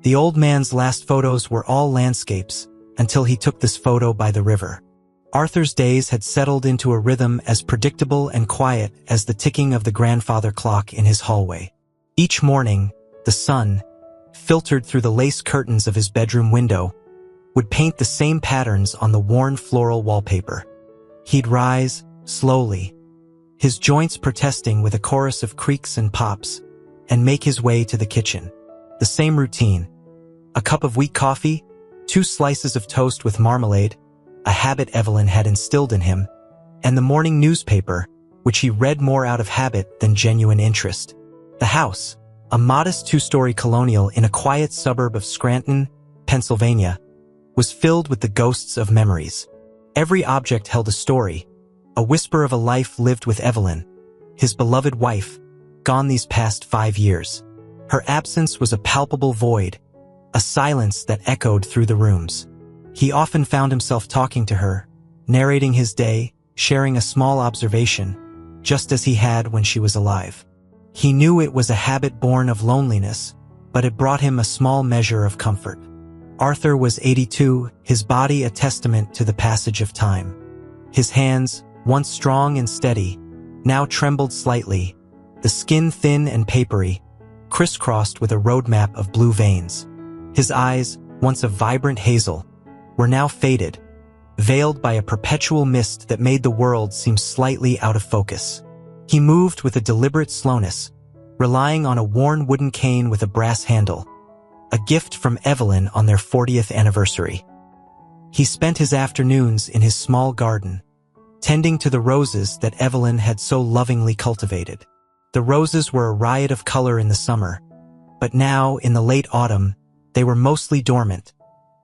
The old man's last photos were all landscapes, until he took this photo by the river. Arthur's days had settled into a rhythm as predictable and quiet as the ticking of the grandfather clock in his hallway. Each morning, the sun, filtered through the lace curtains of his bedroom window, would paint the same patterns on the worn floral wallpaper. He'd rise, slowly, his joints protesting with a chorus of creaks and pops, and make his way to the kitchen. The same routine. A cup of weak coffee, 2 slices of toast with marmalade, a habit Evelyn had instilled in him, and the morning newspaper, which he read more out of habit than genuine interest. The house, a modest 2-story colonial in a quiet suburb of Scranton, Pennsylvania, was filled with the ghosts of memories. Every object held a story, a whisper of a life lived with Evelyn, his beloved wife, gone these past 5 years. Her absence was a palpable void, a silence that echoed through the rooms. He often found himself talking to her, narrating his day, sharing a small observation, just as he had when she was alive. He knew it was a habit born of loneliness, but it brought him a small measure of comfort. Arthur was 82, his body a testament to the passage of time. His hands, once strong and steady, now trembled slightly, the skin thin and papery, crisscrossed with a roadmap of blue veins. His eyes, once a vibrant hazel, were now faded, veiled by a perpetual mist that made the world seem slightly out of focus. He moved with a deliberate slowness, relying on a worn wooden cane with a brass handle, a gift from Evelyn on their 40th anniversary. He spent his afternoons in his small garden, tending to the roses that Evelyn had so lovingly cultivated. The roses were a riot of color in the summer, but now, in the late autumn, they were mostly dormant,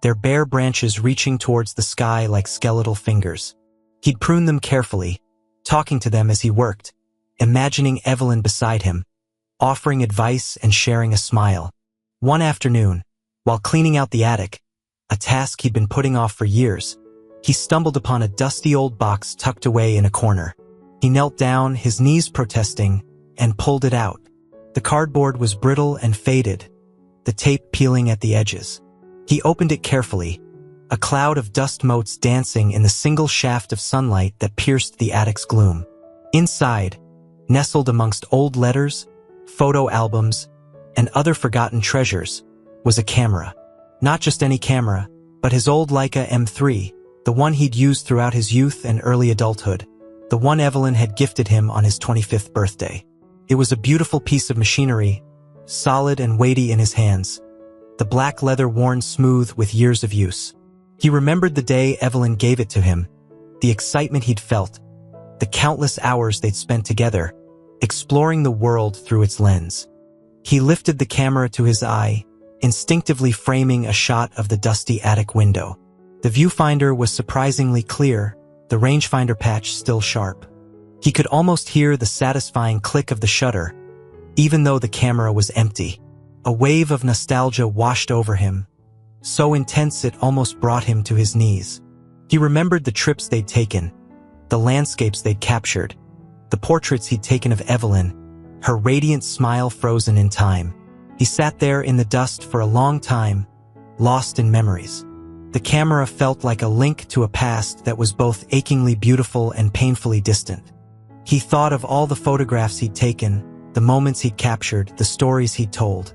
their bare branches reaching towards the sky like skeletal fingers. He'd prune them carefully, talking to them as he worked, imagining Evelyn beside him, offering advice and sharing a smile. One afternoon, while cleaning out the attic, a task he'd been putting off for years, he stumbled upon a dusty old box tucked away in a corner. He knelt down, his knees protesting, and pulled it out. The cardboard was brittle and faded, the tape peeling at the edges. He opened it carefully, a cloud of dust motes dancing in the single shaft of sunlight that pierced the attic's gloom. Inside, nestled amongst old letters, photo albums, and other forgotten treasures, was a camera. Not just any camera, but his old Leica M3, the one he'd used throughout his youth and early adulthood, the one Evelyn had gifted him on his 25th birthday. It was a beautiful piece of machinery, solid and weighty in his hands, the black leather worn smooth with years of use. He remembered the day Evelyn gave it to him, the excitement he'd felt, the countless hours they'd spent together, exploring the world through its lens. He lifted the camera to his eye, instinctively framing a shot of the dusty attic window. The viewfinder was surprisingly clear, the rangefinder patch still sharp. He could almost hear the satisfying click of the shutter, even though the camera was empty. A wave of nostalgia washed over him, so intense it almost brought him to his knees. He remembered the trips they'd taken, the landscapes they'd captured, the portraits he'd taken of Evelyn, her radiant smile frozen in time. He sat there in the dust for a long time, lost in memories. The camera felt like a link to a past that was both achingly beautiful and painfully distant. He thought of all the photographs he'd taken, the moments he'd captured, the stories he'd told.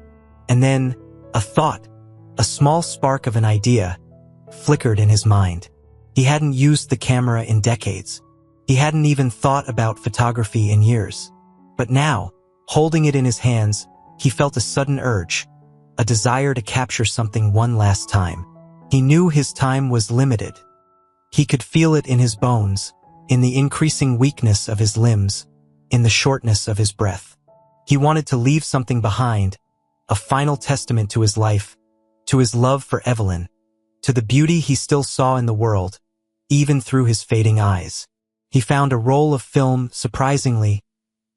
And then, a thought, a small spark of an idea, flickered in his mind. He hadn't used the camera in decades. He hadn't even thought about photography in years. But now, holding it in his hands, he felt a sudden urge, a desire to capture something one last time. He knew his time was limited. He could feel it in his bones, in the increasing weakness of his limbs, in the shortness of his breath. He wanted to leave something behind, a final testament to his life, to his love for Evelyn, to the beauty he still saw in the world, even through his fading eyes. He found a roll of film, surprisingly,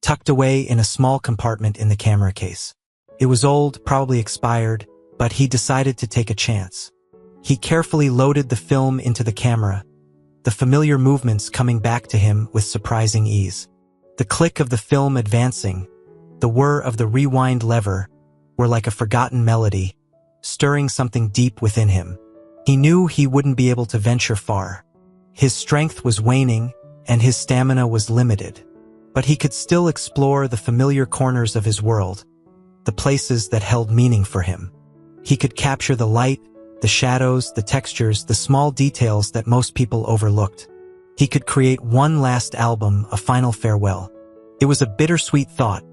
tucked away in a small compartment in the camera case. It was old, probably expired, but he decided to take a chance. He carefully loaded the film into the camera, the familiar movements coming back to him with surprising ease. The click of the film advancing, the whir of the rewind lever, were like a forgotten melody, stirring something deep within him. He knew he wouldn't be able to venture far. His strength was waning, and his stamina was limited. But he could still explore the familiar corners of his world, the places that held meaning for him. He could capture the light, the shadows, the textures, the small details that most people overlooked. He could create one last album, a final farewell. It was a bittersweet thought,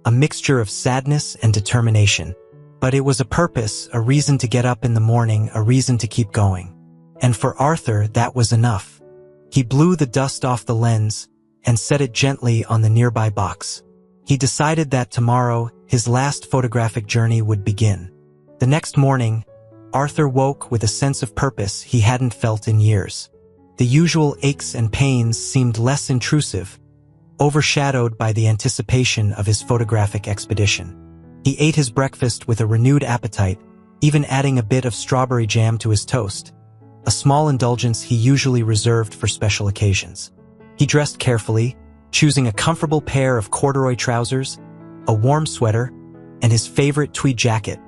a mixture of sadness and determination. But it was a purpose, a reason to get up in the morning, a reason to keep going. And for Arthur, that was enough. He blew the dust off the lens and set it gently on the nearby box. He decided that tomorrow, his last photographic journey would begin. The next morning, Arthur woke with a sense of purpose he hadn't felt in years. The usual aches and pains seemed less intrusive, overshadowed by the anticipation of his photographic expedition. He ate his breakfast with a renewed appetite, even adding a bit of strawberry jam to his toast, a small indulgence he usually reserved for special occasions. He dressed carefully, choosing a comfortable pair of corduroy trousers, a warm sweater, and his favorite tweed jacket,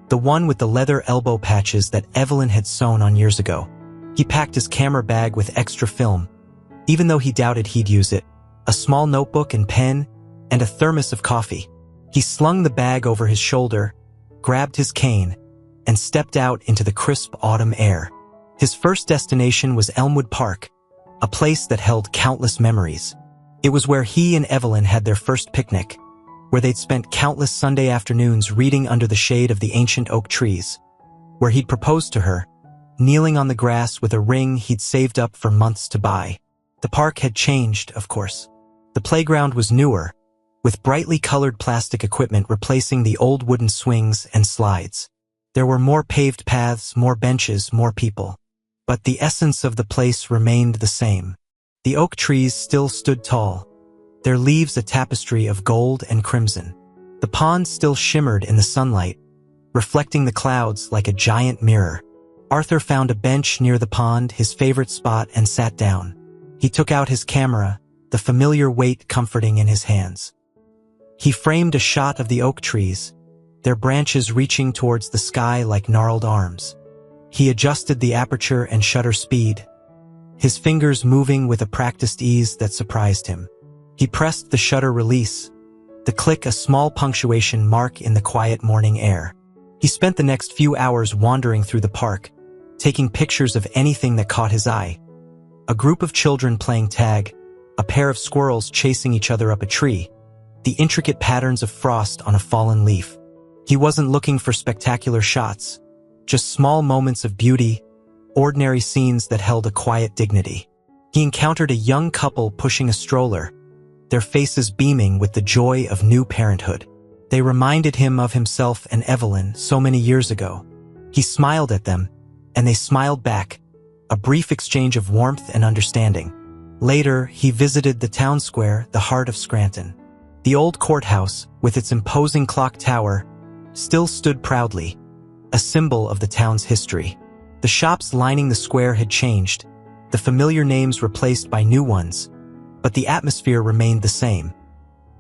the one with the leather elbow patches that Evelyn had sewn on years ago. He packed his camera bag with extra film, even though he doubted he'd use it, a small notebook and pen, and a thermos of coffee. He slung the bag over his shoulder, grabbed his cane, and stepped out into the crisp autumn air. His first destination was Elmwood Park, a place that held countless memories. It was where he and Evelyn had their first picnic, where they'd spent countless Sunday afternoons reading under the shade of the ancient oak trees, where he'd proposed to her, kneeling on the grass with a ring he'd saved up for months to buy. The park had changed, of course. The playground was newer, with brightly colored plastic equipment replacing the old wooden swings and slides. There were more paved paths, more benches, more people. But the essence of the place remained the same. The oak trees still stood tall, their leaves a tapestry of gold and crimson. The pond still shimmered in the sunlight, reflecting the clouds like a giant mirror. Arthur found a bench near the pond, his favorite spot, and sat down. He took out his camera, the familiar weight comforting in his hands. He framed a shot of the oak trees, their branches reaching towards the sky like gnarled arms. He adjusted the aperture and shutter speed, his fingers moving with a practiced ease that surprised him. He pressed the shutter release, the click a small punctuation mark in the quiet morning air. He spent the next few hours wandering through the park, taking pictures of anything that caught his eye. A group of children playing tag, a pair of squirrels chasing each other up a tree, the intricate patterns of frost on a fallen leaf. He wasn't looking for spectacular shots, just small moments of beauty, ordinary scenes that held a quiet dignity. He encountered a young couple pushing a stroller, their faces beaming with the joy of new parenthood. They reminded him of himself and Evelyn so many years ago. He smiled at them, and they smiled back, a brief exchange of warmth and understanding. Later, he visited the town square, the heart of Scranton. The old courthouse, with its imposing clock tower, still stood proudly, a symbol of the town's history. The shops lining the square had changed, the familiar names replaced by new ones, but the atmosphere remained the same.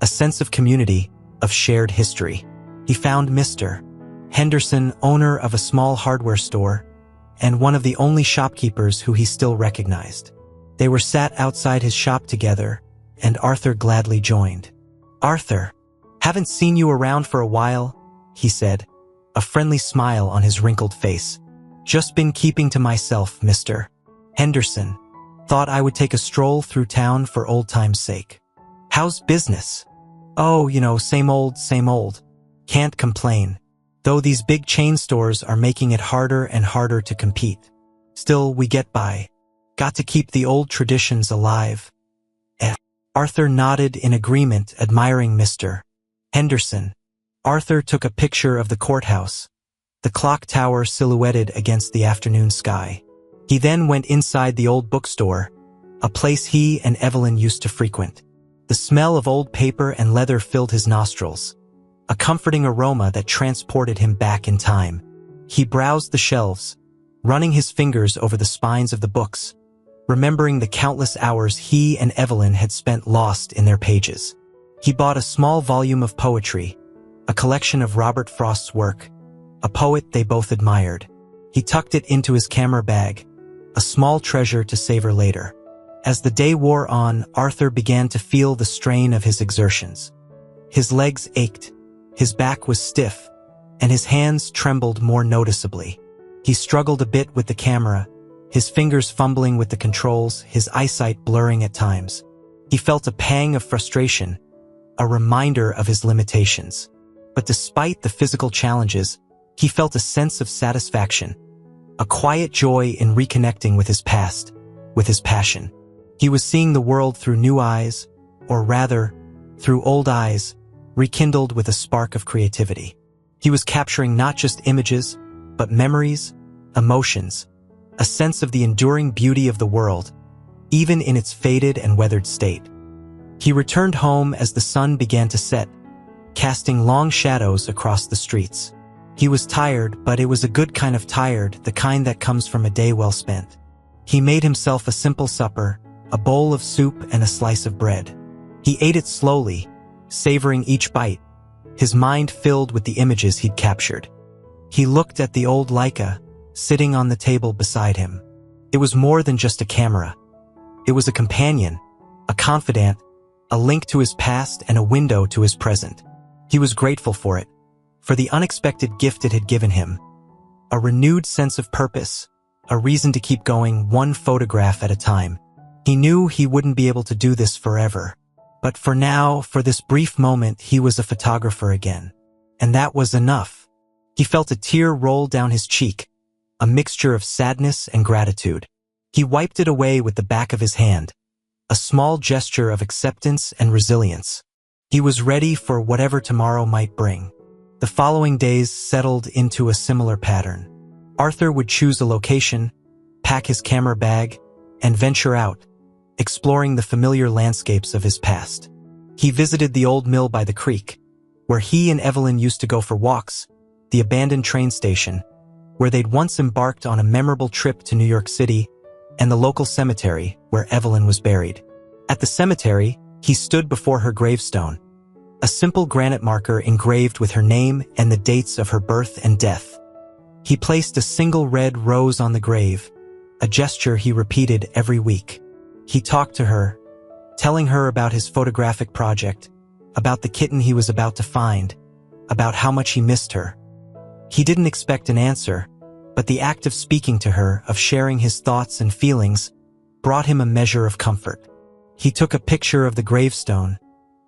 A sense of community, of shared history. He found Mr. Henderson, owner of a small hardware store, and one of the only shopkeepers who he still recognized. They were sat outside his shop together, and Arthur gladly joined. "Arthur, haven't seen you around for a while," he said, a friendly smile on his wrinkled face. "Just been keeping to myself, Mr. Henderson. Thought I would take a stroll through town for old time's sake. How's business?" "Oh, same old, same old. Can't complain. Though these big chain stores are making it harder and harder to compete. Still, we get by. Got to keep the old traditions alive." Arthur nodded in agreement, admiring Mr. Henderson. Arthur took a picture of the courthouse, the clock tower silhouetted against the afternoon sky. He then went inside the old bookstore, a place he and Evelyn used to frequent. The smell of old paper and leather filled his nostrils, a comforting aroma that transported him back in time. He browsed the shelves, running his fingers over the spines of the books, remembering the countless hours he and Evelyn had spent lost in their pages. He bought a small volume of poetry, a collection of Robert Frost's work, a poet they both admired. He tucked it into his camera bag, a small treasure to savor later. As the day wore on, Arthur began to feel the strain of his exertions. His legs ached, his back was stiff, and his hands trembled more noticeably. He struggled a bit with the camera, his fingers fumbling with the controls, his eyesight blurring at times. He felt a pang of frustration, a reminder of his limitations. But despite the physical challenges, he felt a sense of satisfaction, a quiet joy in reconnecting with his past, with his passion. He was seeing the world through new eyes, or rather, through old eyes, rekindled with a spark of creativity. He was capturing not just images, but memories, emotions, a sense of the enduring beauty of the world, even in its faded and weathered state. He returned home as the sun began to set, casting long shadows across the streets. He was tired, but it was a good kind of tired, the kind that comes from a day well spent. He made himself a simple supper, a bowl of soup and a slice of bread. He ate it slowly, savoring each bite, his mind filled with the images he'd captured. He looked at the old Leica, sitting on the table beside him. It was more than just a camera. It was a companion, a confidant, a link to his past and a window to his present. He was grateful for it, for the unexpected gift it had given him. A renewed sense of purpose, a reason to keep going one photograph at a time. He knew he wouldn't be able to do this forever. But for now, for this brief moment, he was a photographer again. And that was enough. He felt a tear roll down his cheek, a mixture of sadness and gratitude. He wiped it away with the back of his hand, a small gesture of acceptance and resilience. He was ready for whatever tomorrow might bring. The following days settled into a similar pattern. Arthur would choose a location, pack his camera bag, and venture out, exploring the familiar landscapes of his past. He visited the old mill by the creek, where he and Evelyn used to go for walks, the abandoned train station, where they'd once embarked on a memorable trip to New York City, and the local cemetery where Evelyn was buried. At the cemetery, he stood before her gravestone, a simple granite marker engraved with her name and the dates of her birth and death. He placed a single red rose on the grave, a gesture he repeated every week. He talked to her, telling her about his photographic project, about the kitten he was about to find, about how much he missed her. He didn't expect an answer, but the act of speaking to her, of sharing his thoughts and feelings, brought him a measure of comfort. He took a picture of the gravestone,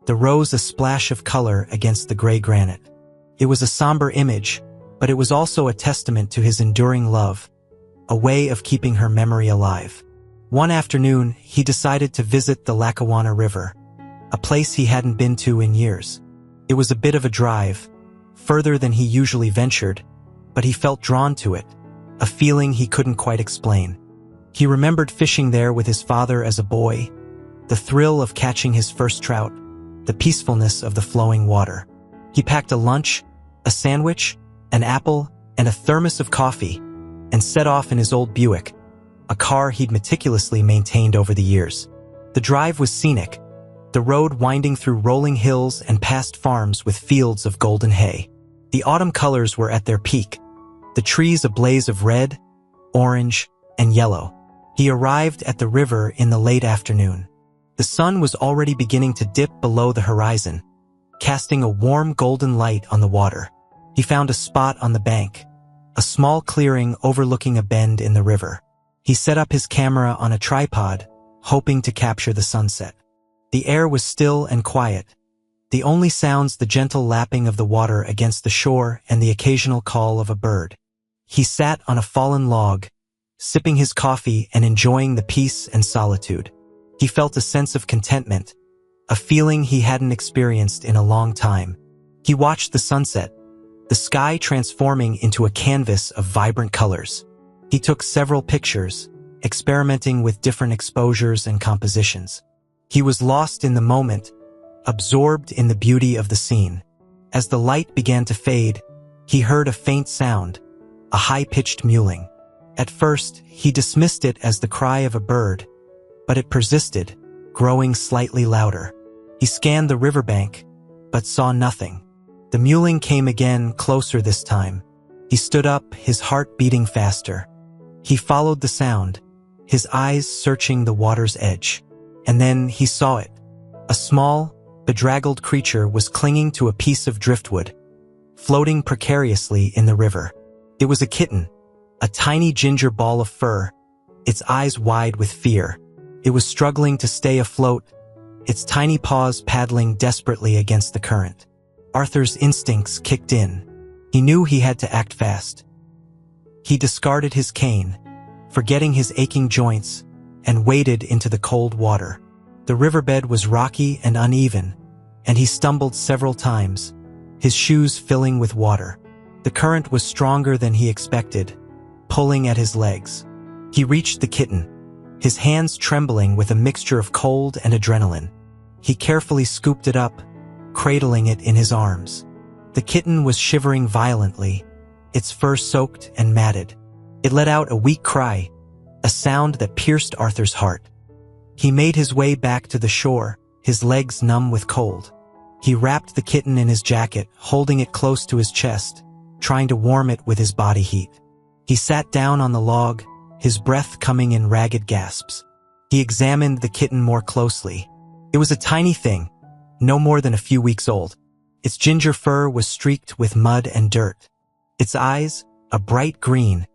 the rose a splash of color against the gray granite. It was a somber image, but it was also a testament to his enduring love, a way of keeping her memory alive. One afternoon, he decided to visit the Lackawanna River, a place he hadn't been to in years. It was a bit of a drive, further than he usually ventured, but he felt drawn to it, a feeling he couldn't quite explain. He remembered fishing there with his father as a boy, the thrill of catching his first trout, the peacefulness of the flowing water. He packed a lunch, a sandwich, an apple, and a thermos of coffee, and set off in his old Buick, a car he'd meticulously maintained over the years. The drive was scenic, the road winding through rolling hills and past farms with fields of golden hay. The autumn colors were at their peak, the trees a blaze of red, orange, and yellow. He arrived at the river in the late afternoon. The sun was already beginning to dip below the horizon, casting a warm golden light on the water. He found a spot on the bank, a small clearing overlooking a bend in the river. He set up his camera on a tripod, hoping to capture the sunset. The air was still and quiet, the only sounds the gentle lapping of the water against the shore and the occasional call of a bird. He sat on a fallen log, sipping his coffee and enjoying the peace and solitude. He felt a sense of contentment, a feeling he hadn't experienced in a long time. He watched the sunset, the sky transforming into a canvas of vibrant colors. He took several pictures, experimenting with different exposures and compositions. He was lost in the moment, absorbed in the beauty of the scene. As the light began to fade, he heard a faint sound, a high-pitched mewling. At first, he dismissed it as the cry of a bird, but it persisted, growing slightly louder. He scanned the riverbank, but saw nothing. The mewling came again, closer this time, He stood up, his heart beating faster. He followed the sound, his eyes searching the water's edge. And then he saw it. A small, bedraggled creature was clinging to a piece of driftwood, floating precariously in the river. It was a kitten, a tiny ginger ball of fur, its eyes wide with fear. It was struggling to stay afloat, its tiny paws paddling desperately against the current. Arthur's instincts kicked in. He knew he had to act fast. He discarded his cane, forgetting his aching joints, and waded into the cold water. The riverbed was rocky and uneven, and he stumbled several times, his shoes filling with water. The current was stronger than he expected, pulling at his legs. He reached the kitten, his hands trembling with a mixture of cold and adrenaline. He carefully scooped it up, cradling it in his arms. The kitten was shivering violently, its fur soaked and matted. It let out a weak cry, a sound that pierced Arthur's heart. He made his way back to the shore, his legs numb with cold. He wrapped the kitten in his jacket, holding it close to his chest, trying to warm it with his body heat. He sat down on the log, his breath coming in ragged gasps. He examined the kitten more closely. It was a tiny thing, no more than a few weeks old. Its ginger fur was streaked with mud and dirt. Its eyes, a bright green,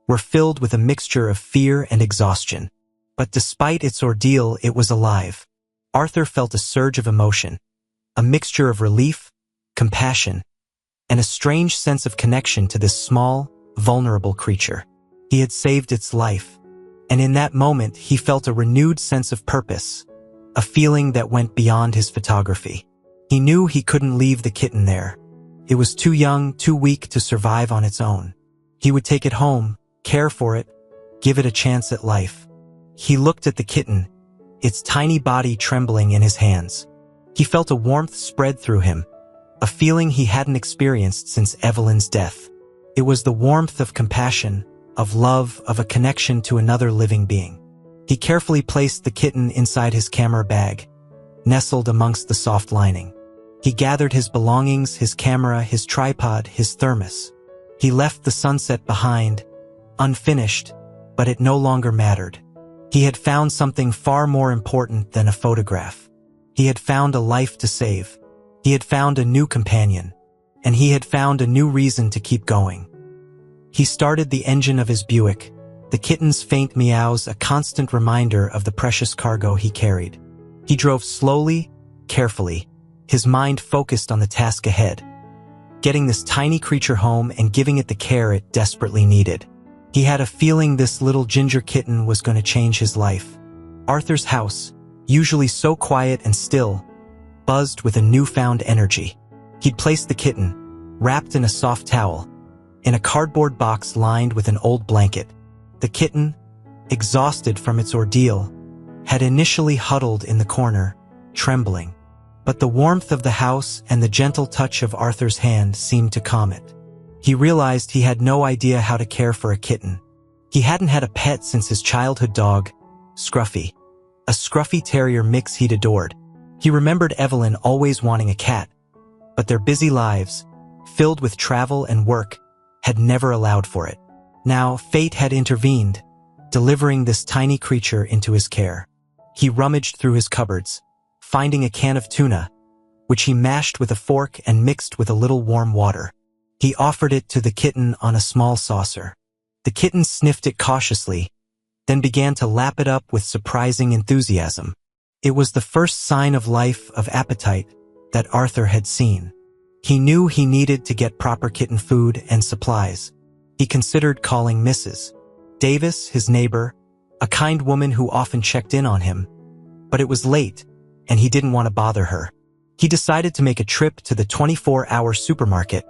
were filled with a mixture of fear and exhaustion. But despite its ordeal, it was alive. Arthur felt a surge of emotion, a mixture of relief, compassion, and a strange sense of connection to this small, vulnerable creature. He had saved its life, and in that moment he felt a renewed sense of purpose, a feeling that went beyond his photography. He knew he couldn't leave the kitten there. It was too young, too weak to survive on its own. He would take it home, care for it, give it a chance at life. He looked at the kitten, its tiny body trembling in his hands. He felt a warmth spread through him, a feeling he hadn't experienced since Evelyn's death. It was the warmth of compassion, of love, of a connection to another living being. He carefully placed the kitten inside his camera bag, nestled amongst the soft lining. He gathered his belongings, his camera, his tripod, his thermos. He left the sunset behind, unfinished, but it no longer mattered. He had found something far more important than a photograph. He had found a life to save. He had found a new companion, and he had found a new reason to keep going. He started the engine of his Buick, the kitten's faint meows a constant reminder of the precious cargo he carried. He drove slowly, carefully, his mind focused on the task ahead, getting this tiny creature home and giving it the care it desperately needed. He had a feeling this little ginger kitten was going to change his life. Arthur's house, usually so quiet and still, buzzed with a newfound energy. He'd placed the kitten, wrapped in a soft towel, in a cardboard box lined with an old blanket. The kitten, exhausted from its ordeal, had initially huddled in the corner, trembling. But the warmth of the house and the gentle touch of Arthur's hand seemed to calm it. He realized he had no idea how to care for a kitten. He hadn't had a pet since his childhood dog, Scruffy, a scruffy terrier mix he'd adored. He remembered Evelyn always wanting a cat, but their busy lives, filled with travel and work, had never allowed for it. Now, fate had intervened, delivering this tiny creature into his care. He rummaged through his cupboards, finding a can of tuna, which he mashed with a fork and mixed with a little warm water. He offered it to the kitten on a small saucer. The kitten sniffed it cautiously, then began to lap it up with surprising enthusiasm. It was the first sign of life, of appetite, that Arthur had seen. He knew he needed to get proper kitten food and supplies. He considered calling Mrs. Davis, his neighbor, a kind woman who often checked in on him. But it was late, and he didn't want to bother her. He decided to make a trip to the 24-hour supermarket,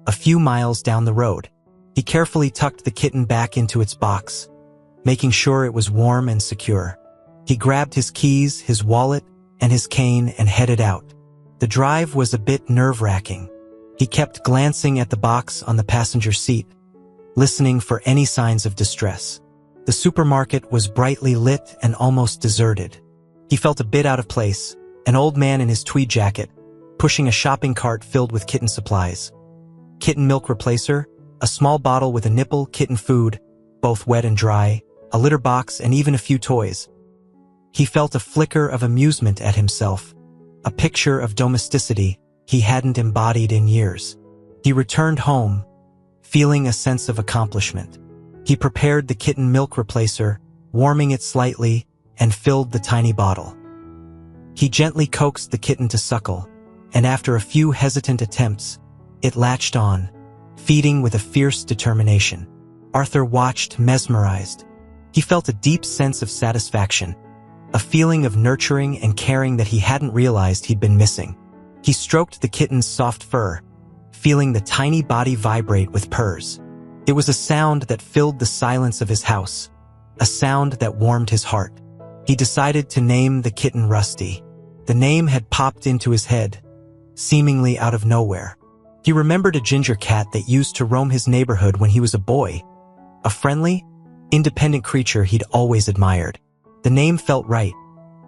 a few miles down the road. He carefully tucked the kitten back into its box, making sure it was warm and secure. He grabbed his keys, his wallet, and his cane and headed out. The drive was a bit nerve-wracking. He kept glancing at the box on the passenger seat, listening for any signs of distress. The supermarket was brightly lit and almost deserted. He felt a bit out of place, an old man in his tweed jacket, pushing a shopping cart filled with kitten supplies. Kitten milk replacer, a small bottle with a nipple, kitten food, both wet and dry, a litter box, and even a few toys. He felt a flicker of amusement at himself, a picture of domesticity he hadn't embodied in years. He returned home, feeling a sense of accomplishment. He prepared the kitten milk replacer, warming it slightly, and filled the tiny bottle. He gently coaxed the kitten to suckle, and after a few hesitant attempts, it latched on, feeding with a fierce determination. Arthur watched, mesmerized. He felt a deep sense of satisfaction, a feeling of nurturing and caring that he hadn't realized he'd been missing. He stroked the kitten's soft fur, feeling the tiny body vibrate with purrs. It was a sound that filled the silence of his house, a sound that warmed his heart. He decided to name the kitten Rusty. The name had popped into his head, seemingly out of nowhere. He remembered a ginger cat that used to roam his neighborhood when he was a boy, a friendly, independent creature he'd always admired. The name felt right,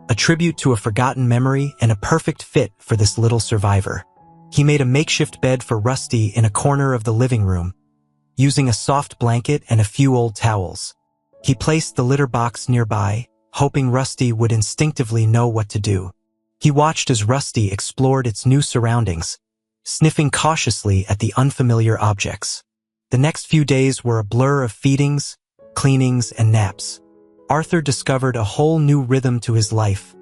a tribute to a forgotten memory and a perfect fit for this little survivor. He made a makeshift bed for Rusty in a corner of the living room, using a soft blanket and a few old towels. He placed the litter box nearby, hoping Rusty would instinctively know what to do. He watched as Rusty explored its new surroundings, sniffing cautiously at the unfamiliar objects. The next few days were a blur of feedings, cleanings, and naps. Arthur discovered a whole new rhythm to his life,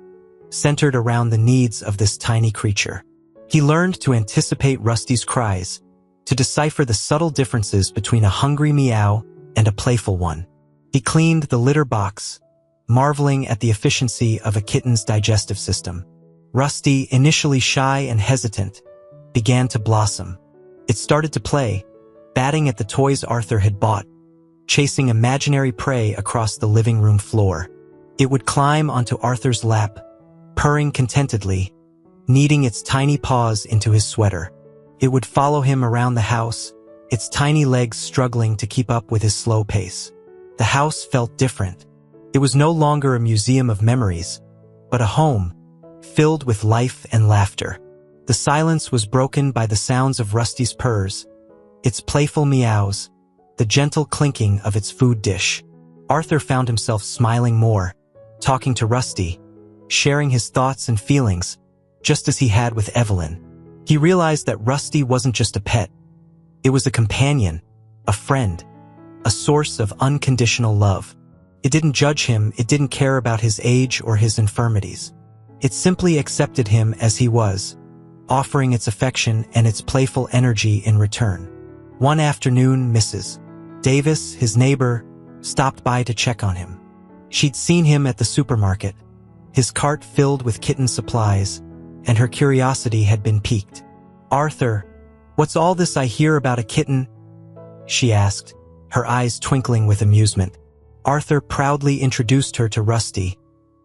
centered around the needs of this tiny creature. He learned to anticipate Rusty's cries, to decipher the subtle differences between a hungry meow and a playful one. He cleaned the litter box, marveling at the efficiency of a kitten's digestive system. Rusty, initially shy and hesitant, began to blossom. It started to play, batting at the toys Arthur had bought, chasing imaginary prey across the living room floor. It would climb onto Arthur's lap, purring contentedly, kneading its tiny paws into his sweater. It would follow him around the house, its tiny legs struggling to keep up with his slow pace. The house felt different. It was no longer a museum of memories, but a home, filled with life and laughter. The silence was broken by the sounds of Rusty's purrs, its playful meows, the gentle clinking of its food dish. Arthur found himself smiling more, talking to Rusty, sharing his thoughts and feelings, just as he had with Evelyn. He realized that Rusty wasn't just a pet. It was a companion, a friend, a source of unconditional love. It didn't judge him, it didn't care about his age or his infirmities. It simply accepted him as he was, offering its affection and its playful energy in return. One afternoon, Mrs. Davis, his neighbor, stopped by to check on him. She'd seen him at the supermarket, his cart filled with kitten supplies, and her curiosity had been piqued. "Arthur, what's all this I hear about a kitten?" she asked, her eyes twinkling with amusement. Arthur proudly introduced her to Rusty,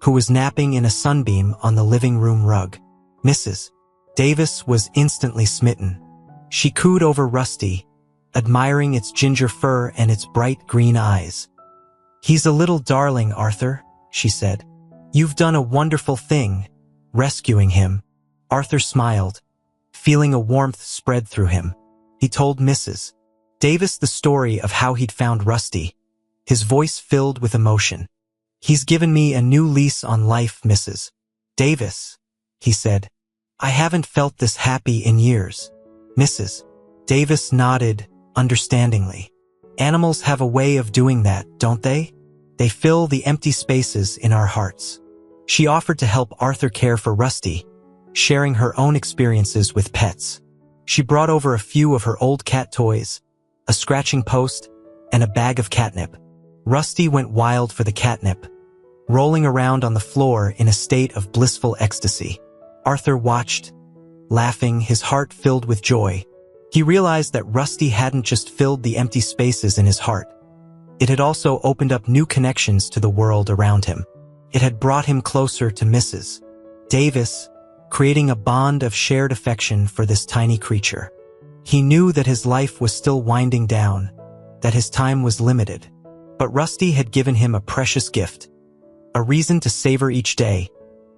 who was napping in a sunbeam on the living room rug. Mrs. Davis was instantly smitten. She cooed over Rusty, admiring its ginger fur and its bright green eyes. "He's a little darling, Arthur," she said. "You've done a wonderful thing, rescuing him." Arthur smiled, feeling a warmth spread through him. He told Mrs. Davis the story of how he'd found Rusty, his voice filled with emotion. "He's given me a new lease on life, Mrs. Davis," he said. "I haven't felt this happy in years." Mrs. Davis nodded understandingly. "Animals have a way of doing that, don't they? They fill the empty spaces in our hearts." She offered to help Arthur care for Rusty, sharing her own experiences with pets. She brought over a few of her old cat toys, a scratching post, and a bag of catnip. Rusty went wild for the catnip, rolling around on the floor in a state of blissful ecstasy. Arthur watched, laughing, his heart filled with joy. He realized that Rusty hadn't just filled the empty spaces in his heart. It had also opened up new connections to the world around him. It had brought him closer to Mrs. Davis, creating a bond of shared affection for this tiny creature. He knew that his life was still winding down, that his time was limited. But Rusty had given him a precious gift, a reason to savor each day,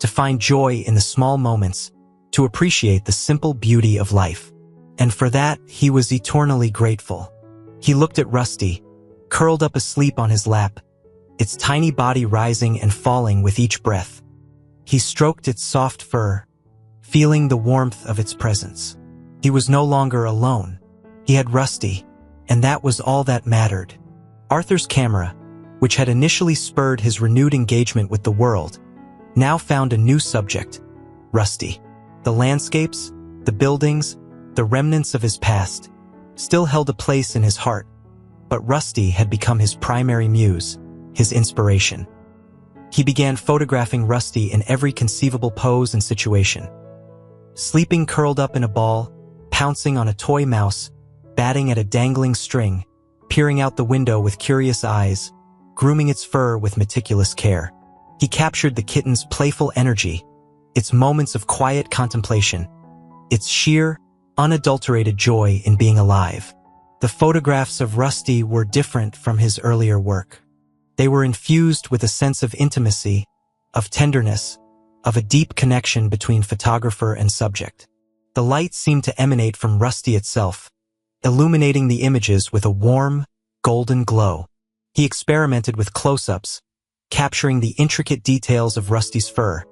to find joy in the small moments, to appreciate the simple beauty of life. And for that, he was eternally grateful. He looked at Rusty, curled up asleep on his lap, its tiny body rising and falling with each breath. He stroked its soft fur, feeling the warmth of its presence. He was no longer alone. He had Rusty, and that was all that mattered. Arthur's camera, which had initially spurred his renewed engagement with the world, now found a new subject: Rusty. The landscapes, the buildings, the remnants of his past still held a place in his heart, but Rusty had become his primary muse, his inspiration. He began photographing Rusty in every conceivable pose and situation. Sleeping curled up in a ball, pouncing on a toy mouse, batting at a dangling string, peering out the window with curious eyes, grooming its fur with meticulous care. He captured the kitten's playful energy, its moments of quiet contemplation, its sheer, unadulterated joy in being alive. The photographs of Rusty were different from his earlier work. They were infused with a sense of intimacy, of tenderness, of a deep connection between photographer and subject. The light seemed to emanate from Rusty itself, illuminating the images with a warm, golden glow. He experimented with close-ups, capturing the intricate details of Rusty's fur,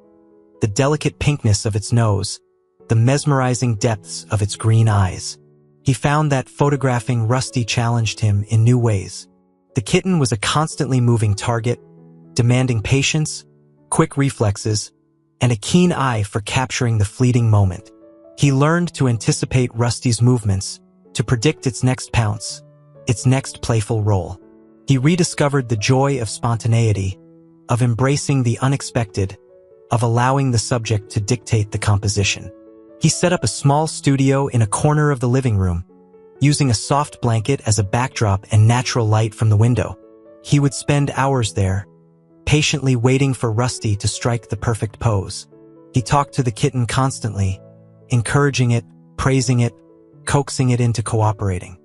the delicate pinkness of its nose, the mesmerizing depths of its green eyes. He found that photographing Rusty challenged him in new ways. The kitten was a constantly moving target, demanding patience, quick reflexes, and a keen eye for capturing the fleeting moment. He learned to anticipate Rusty's movements, to predict its next pounce, its next playful roll. He rediscovered the joy of spontaneity, of embracing the unexpected, of allowing the subject to dictate the composition. He set up a small studio in a corner of the living room, using a soft blanket as a backdrop and natural light from the window. He would spend hours there, patiently waiting for Rusty to strike the perfect pose. He talked to the kitten constantly, encouraging it, praising it, coaxing it into cooperating.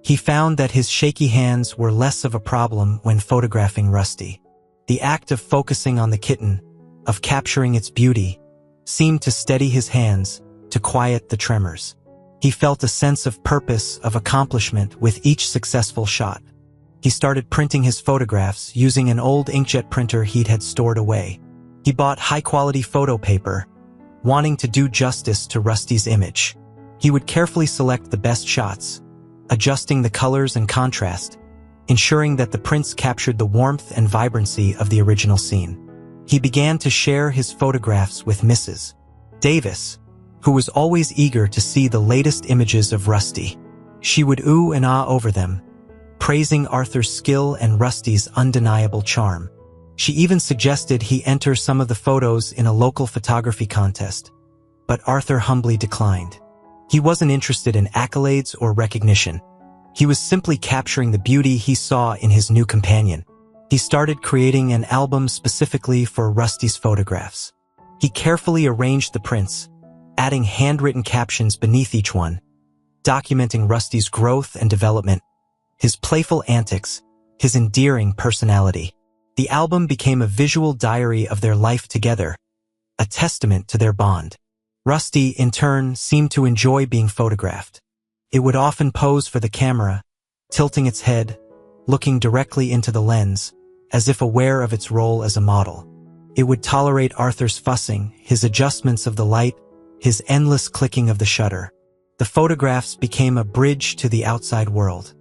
He found that his shaky hands were less of a problem when photographing Rusty. The act of focusing on the kitten, of capturing its beauty, seemed to steady his hands, to quiet the tremors. He felt a sense of purpose, of accomplishment with each successful shot. He started printing his photographs using an old inkjet printer he'd had stored away. He bought high-quality photo paper, wanting to do justice to Rusty's image. He would carefully select the best shots, adjusting the colors and contrast, ensuring that the prints captured the warmth and vibrancy of the original scene. He began to share his photographs with Mrs. Davis, who was always eager to see the latest images of Rusty. She would ooh and ah over them, praising Arthur's skill and Rusty's undeniable charm. She even suggested he enter some of the photos in a local photography contest, but Arthur humbly declined. He wasn't interested in accolades or recognition. He was simply capturing the beauty he saw in his new companion. He started creating an album specifically for Rusty's photographs. He carefully arranged the prints, adding handwritten captions beneath each one, documenting Rusty's growth and development, his playful antics, his endearing personality. The album became a visual diary of their life together, a testament to their bond. Rusty, in turn, seemed to enjoy being photographed. It would often pose for the camera, tilting its head, looking directly into the lens, as if aware of its role as a model. It would tolerate Arthur's fussing, his adjustments of the light, his endless clicking of the shutter. The photographs became a bridge to the outside world.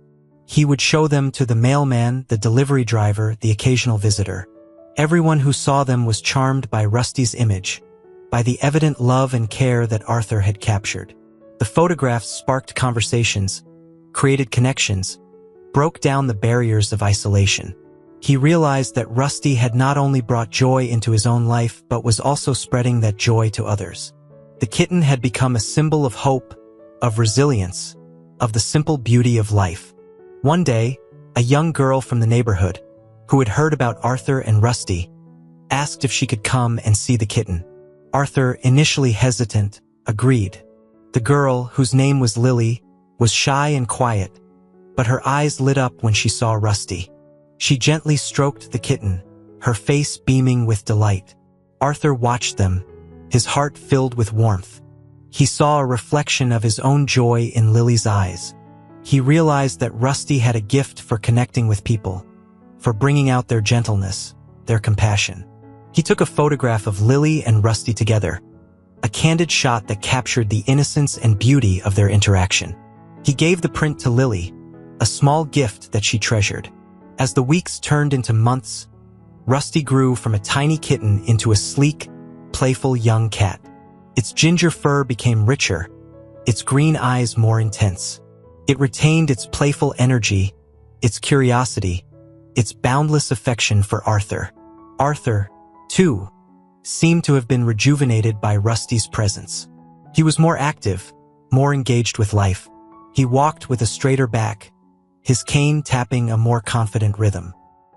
He would show them to the mailman, the delivery driver, the occasional visitor. Everyone who saw them was charmed by Rusty's image, by the evident love and care that Arthur had captured. The photographs sparked conversations, created connections, broke down the barriers of isolation. He realized that Rusty had not only brought joy into his own life but was also spreading that joy to others. The kitten had become a symbol of hope, of resilience, of the simple beauty of life. One day, a young girl from the neighborhood, who had heard about Arthur and Rusty, asked if she could come and see the kitten. Arthur, initially hesitant, agreed. The girl, whose name was Lily, was shy and quiet, but her eyes lit up when she saw Rusty. She gently stroked the kitten, her face beaming with delight. Arthur watched them, his heart filled with warmth. He saw a reflection of his own joy in Lily's eyes. He realized that Rusty had a gift for connecting with people, for bringing out their gentleness, their compassion. He took a photograph of Lily and Rusty together, a candid shot that captured the innocence and beauty of their interaction. He gave the print to Lily, a small gift that she treasured. As the weeks turned into months, Rusty grew from a tiny kitten into a sleek, playful young cat. Its ginger fur became richer, its green eyes more intense. It retained its playful energy, its curiosity, its boundless affection for Arthur. Arthur, too, seemed to have been rejuvenated by Rusty's presence. He was more active, more engaged with life. He walked with a straighter back, his cane tapping a more confident rhythm.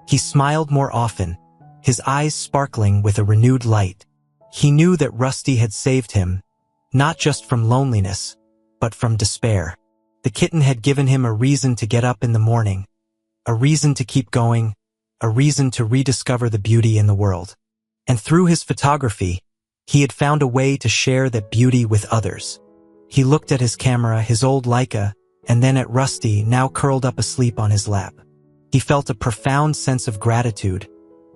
He smiled more often, his eyes sparkling with a renewed light. He knew that Rusty had saved him, not just from loneliness, but from despair. The kitten had given him a reason to get up in the morning, a reason to keep going, a reason to rediscover the beauty in the world. And through his photography, he had found a way to share that beauty with others. He looked at his camera, his old Leica, and then at Rusty, now curled up asleep on his lap. He felt a profound sense of gratitude,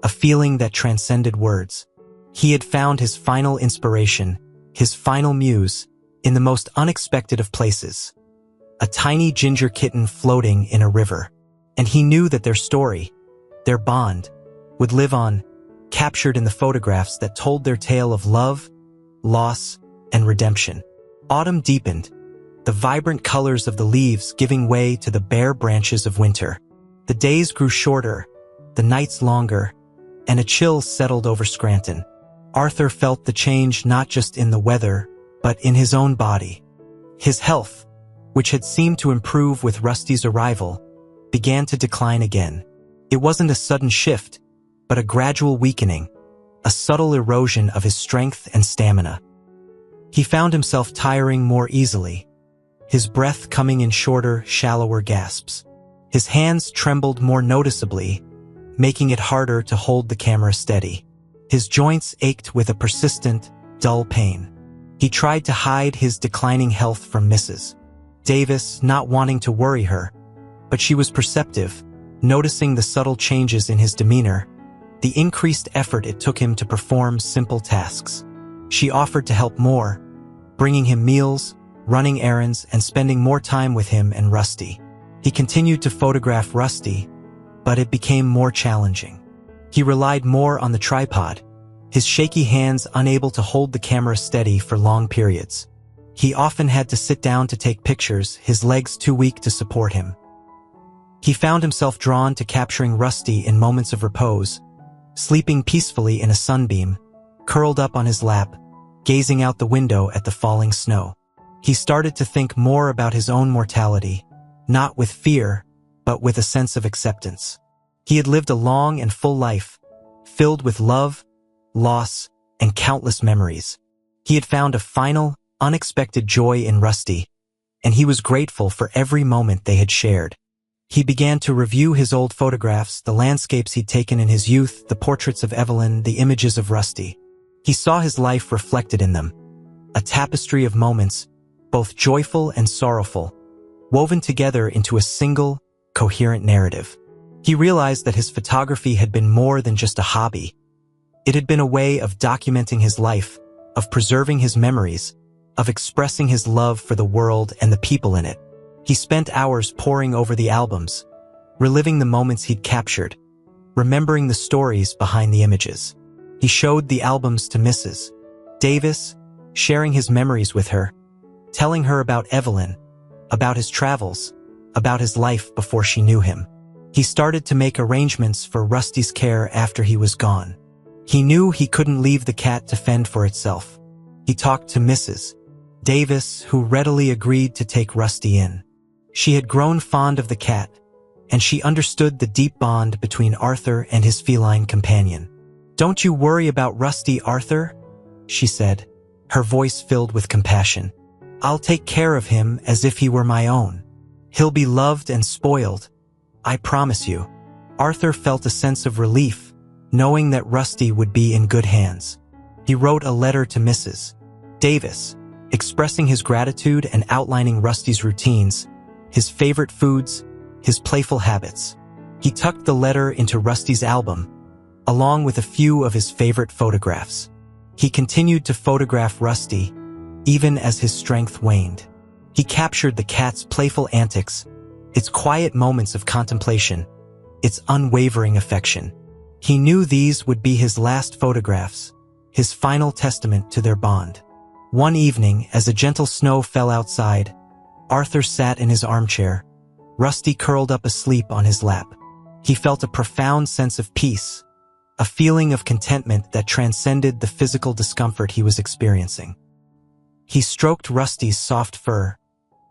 a feeling that transcended words. He had found his final inspiration, his final muse, in the most unexpected of places. A tiny ginger kitten floating in a river. And he knew that their story, their bond, would live on, captured in the photographs that told their tale of love, loss, and redemption. Autumn deepened, the vibrant colors of the leaves giving way to the bare branches of winter. The days grew shorter, the nights longer, and a chill settled over Scranton. Arthur felt the change not just in the weather, but in his own body. His health, which had seemed to improve with Rusty's arrival, began to decline again. It wasn't a sudden shift, but a gradual weakening, a subtle erosion of his strength and stamina. He found himself tiring more easily, his breath coming in shorter, shallower gasps. His hands trembled more noticeably, making it harder to hold the camera steady. His joints ached with a persistent, dull pain. He tried to hide his declining health from Mrs. Davis, not wanting to worry her, but she was perceptive, noticing the subtle changes in his demeanor, the increased effort it took him to perform simple tasks. She offered to help more, bringing him meals, running errands, and spending more time with him and Rusty. He continued to photograph Rusty, but it became more challenging. He relied more on the tripod, his shaky hands unable to hold the camera steady for long periods. He often had to sit down to take pictures, his legs too weak to support him. He found himself drawn to capturing Rusty in moments of repose, sleeping peacefully in a sunbeam, curled up on his lap, gazing out the window at the falling snow. He started to think more about his own mortality, not with fear, but with a sense of acceptance. He had lived a long and full life, filled with love, loss, and countless memories. He had found a final, unexpected joy in Rusty, and he was grateful for every moment they had shared. He began to review his old photographs, the landscapes he'd taken in his youth, the portraits of Evelyn, the images of Rusty. He saw his life reflected in them, a tapestry of moments, both joyful and sorrowful, woven together into a single, coherent narrative. He realized that his photography had been more than just a hobby. It had been a way of documenting his life, of preserving his memories, of expressing his love for the world and the people in it. He spent hours poring over the albums, reliving the moments he'd captured, remembering the stories behind the images. He showed the albums to Mrs. Davis, sharing his memories with her, telling her about Evelyn, about his travels, about his life before she knew him. He started to make arrangements for Rusty's care after he was gone. He knew he couldn't leave the cat to fend for itself. He talked to Mrs. Davis, who readily agreed to take Rusty in. She had grown fond of the cat, and she understood the deep bond between Arthur and his feline companion. "Don't you worry about Rusty, Arthur," she said, her voice filled with compassion. "I'll take care of him as if he were my own. He'll be loved and spoiled, I promise you." Arthur felt a sense of relief, knowing that Rusty would be in good hands. He wrote a letter to Mrs. Davis, expressing his gratitude and outlining Rusty's routines, his favorite foods, his playful habits. He tucked the letter into Rusty's album, along with a few of his favorite photographs. He continued to photograph Rusty, even as his strength waned. He captured the cat's playful antics, its quiet moments of contemplation, its unwavering affection. He knew these would be his last photographs, his final testament to their bond. One evening, as a gentle snow fell outside, Arthur sat in his armchair, Rusty curled up asleep on his lap. He felt a profound sense of peace, a feeling of contentment that transcended the physical discomfort he was experiencing. He stroked Rusty's soft fur,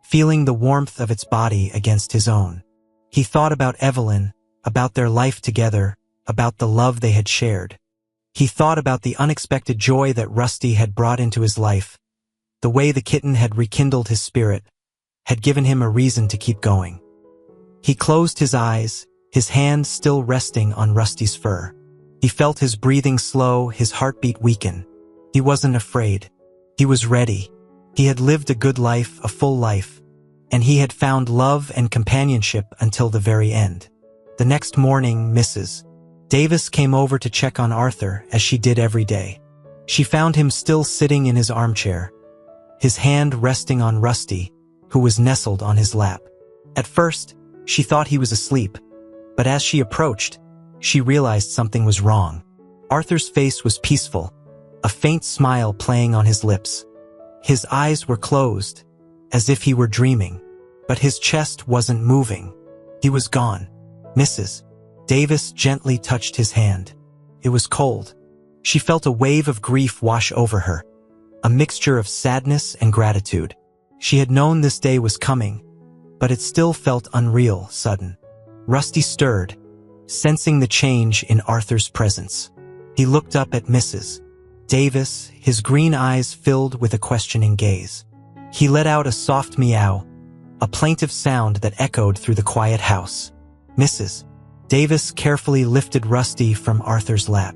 feeling the warmth of its body against his own. He thought about Evelyn, about their life together, about the love they had shared. He thought about the unexpected joy that Rusty had brought into his life, the way the kitten had rekindled his spirit, had given him a reason to keep going. He closed his eyes, his hand still resting on Rusty's fur. He felt his breathing slow, his heartbeat weaken. He wasn't afraid. He was ready. He had lived a good life, a full life, and he had found love and companionship until the very end. The next morning, Mrs. Davis came over to check on Arthur, as she did every day. She found him still sitting in his armchair, his hand resting on Rusty, who was nestled on his lap. At first, she thought he was asleep, but as she approached, she realized something was wrong. Arthur's face was peaceful, a faint smile playing on his lips. His eyes were closed, as if he were dreaming, but his chest wasn't moving. He was gone. Mrs. Davis gently touched his hand. It was cold. She felt a wave of grief wash over her, a mixture of sadness and gratitude. She had known this day was coming, but it still felt unreal, sudden. Rusty stirred, sensing the change in Arthur's presence. He looked up at Mrs. Davis, his green eyes filled with a questioning gaze. He let out a soft meow, a plaintive sound that echoed through the quiet house. Mrs. Davis carefully lifted Rusty from Arthur's lap.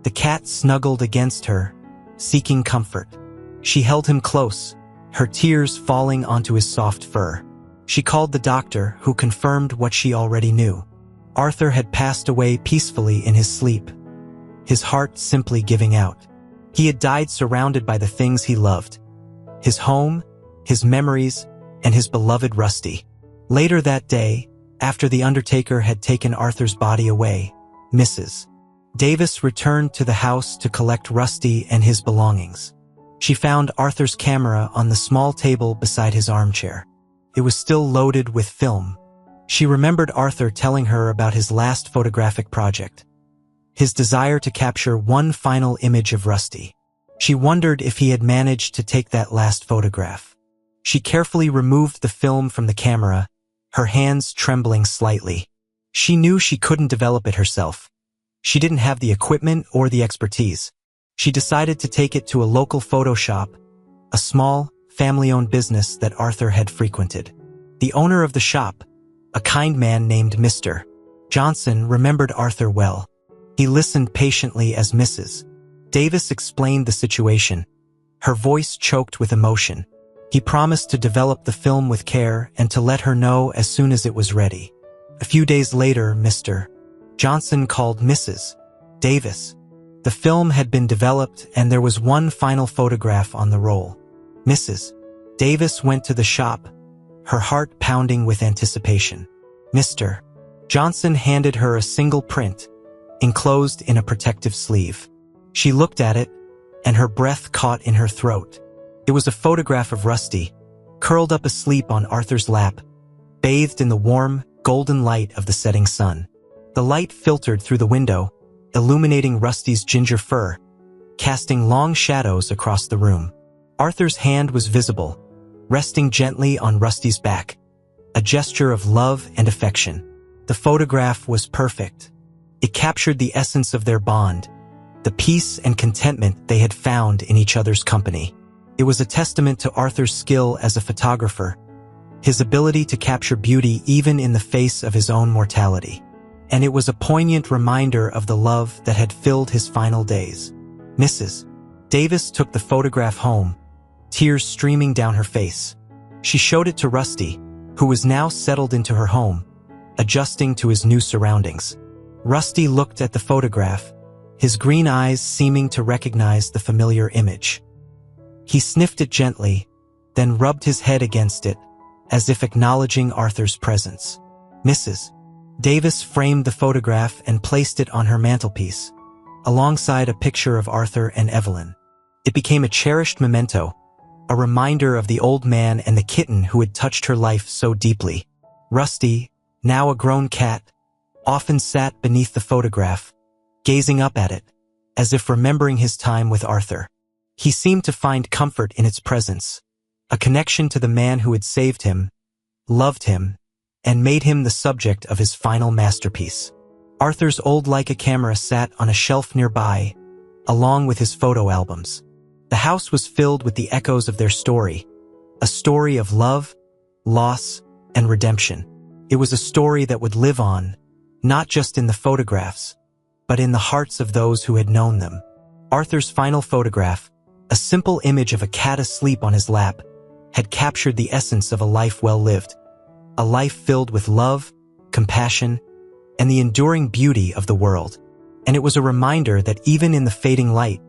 The cat snuggled against her, seeking comfort. She held him close, her tears falling onto his soft fur. She called the doctor, who confirmed what she already knew. Arthur had passed away peacefully in his sleep, his heart simply giving out. He had died surrounded by the things he loved: his home, his memories, and his beloved Rusty. Later that day, after the undertaker had taken Arthur's body away, Mrs. Davis returned to the house to collect Rusty and his belongings. She found Arthur's camera on the small table beside his armchair. It was still loaded with film. She remembered Arthur telling her about his last photographic project, his desire to capture one final image of Rusty. She wondered if he had managed to take that last photograph. She carefully removed the film from the camera, her hands trembling slightly. She knew she couldn't develop it herself. She didn't have the equipment or the expertise. She decided to take it to a local photo shop, a small, family-owned business that Arthur had frequented. The owner of the shop, a kind man named Mr. Johnson, remembered Arthur well. He listened patiently as Mrs. Davis explained the situation, her voice choked with emotion. He promised to develop the film with care and to let her know as soon as it was ready. A few days later, Mr. Johnson called Mrs. Davis. The film had been developed and there was one final photograph on the roll. Mrs. Davis went to the shop, her heart pounding with anticipation. Mr. Johnson handed her a single print, enclosed in a protective sleeve. She looked at it, and her breath caught in her throat. It was a photograph of Rusty, curled up asleep on Arthur's lap, bathed in the warm, golden light of the setting sun. The light filtered through the window, illuminating Rusty's ginger fur, casting long shadows across the room. Arthur's hand was visible, resting gently on Rusty's back, a gesture of love and affection. The photograph was perfect. It captured the essence of their bond, the peace and contentment they had found in each other's company. It was a testament to Arthur's skill as a photographer, his ability to capture beauty even in the face of his own mortality. And it was a poignant reminder of the love that had filled his final days. Mrs. Davis took the photograph home, tears streaming down her face. She showed it to Rusty, who was now settled into her home, adjusting to his new surroundings. Rusty looked at the photograph, his green eyes seeming to recognize the familiar image. He sniffed it gently, then rubbed his head against it, as if acknowledging Arthur's presence. Mrs. Davis framed the photograph and placed it on her mantelpiece, alongside a picture of Arthur and Evelyn. It became a cherished memento, a reminder of the old man and the kitten who had touched her life so deeply. Rusty, now a grown cat, often sat beneath the photograph, gazing up at it, as if remembering his time with Arthur. He seemed to find comfort in its presence, a connection to the man who had saved him, loved him, and made him the subject of his final masterpiece. Arthur's old Leica camera sat on a shelf nearby, along with his photo albums. The house was filled with the echoes of their story, a story of love, loss, and redemption. It was a story that would live on, not just in the photographs, but in the hearts of those who had known them. Arthur's final photograph, a simple image of a cat asleep on his lap, had captured the essence of a life well lived, a life filled with love, compassion, and the enduring beauty of the world. And it was a reminder that even in the fading light,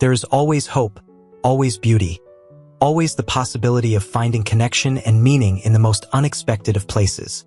there is always hope, always beauty, always the possibility of finding connection and meaning in the most unexpected of places.